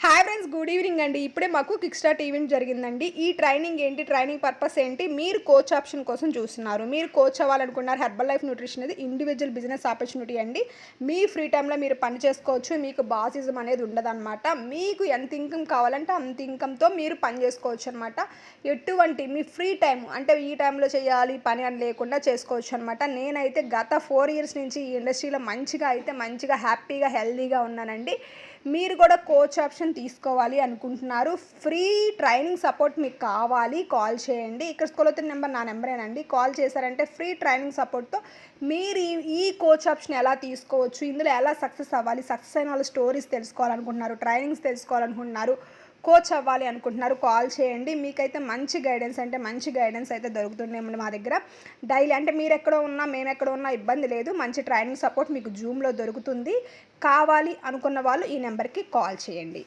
Hi friends, good evening అండి. ఇప్పుడే మాకు కిక్ స్టార్ట్ ఈవెంట్ జరిగిందండి. ఈ ట్రైనింగ్ ఏంటి, ట్రైనింగ్ పర్పస్ ఏంటి, మీరు కోచ్ ఆప్షన్ కోసం చూస్తున్నారు, మీరు కోచ్ అవ్వాలనుకున్నారు. హెర్బల్ లైఫ్ న్యూట్రిషన్ అనేది ఇండివిజువల్ బిజినెస్ ఆపర్చునిటీ అండి. మీ ఫ్రీ టైంలో మీరు పని చేసుకోవచ్చు. మీకు బాసిజం అనేది ఉండదన్నమాట. మీకు ఎంత ఇన్కమ్ కావాలంటే అంత ఇన్కమ్తో మీరు పని చేసుకోవచ్చు అనమాట. ఎటువంటి మీ ఫ్రీ టైం అంటే ఈ టైంలో చేయాలి పని అని లేకుండా చేసుకోవచ్చు అనమాట. నేనైతే గత 4 ఇయర్స్ నుంచి ఈ ఇండస్ట్రీలో మంచిగా హ్యాపీగా హెల్తీగా ఉన్నానండి. మీరు కూడా కోచ్ ఆప్షన్ తీసుకోవాలి అనుకుంటున్నారు, ఫ్రీ ట్రైనింగ్ సపోర్ట్ మీకు కావాలి, కాల్ చేయండి. ఇక్కడ స్కూల్ అవుతున్న నెంబర్ నా నెంబరేనండి. కాల్ చేశారంటే ఫ్రీ ట్రైనింగ్ సపోర్ట్తో మీరు ఈ కోచ్ ఆప్షన్ ఎలా తీసుకోవచ్చు, ఇందులో ఎలా సక్సెస్ అవ్వాలి, సక్సెస్ అయిన వాళ్ళ స్టోరీస్ తెలుసుకోవాలనుకుంటున్నారు, ట్రైనింగ్స్ తెలుసుకోవాలనుకుంటున్నారు, కోచ్ అవ్వాలి అనుకుంటున్నారు, కాల్ చేయండి. మీకైతే మంచి గైడెన్స్ అయితే దొరుకుతుందేమండి మా దగ్గర. డైలీ అంటే మీరు ఎక్కడో ఉన్నా మేము ఎక్కడో ఉన్నా ఇబ్బంది లేదు, మంచి ట్రైనింగ్ సపోర్ట్ మీకు జూమ్లో దొరుకుతుంది. కావాలి అనుకున్న వాళ్ళు ఈ నెంబర్కి కాల్ చేయండి.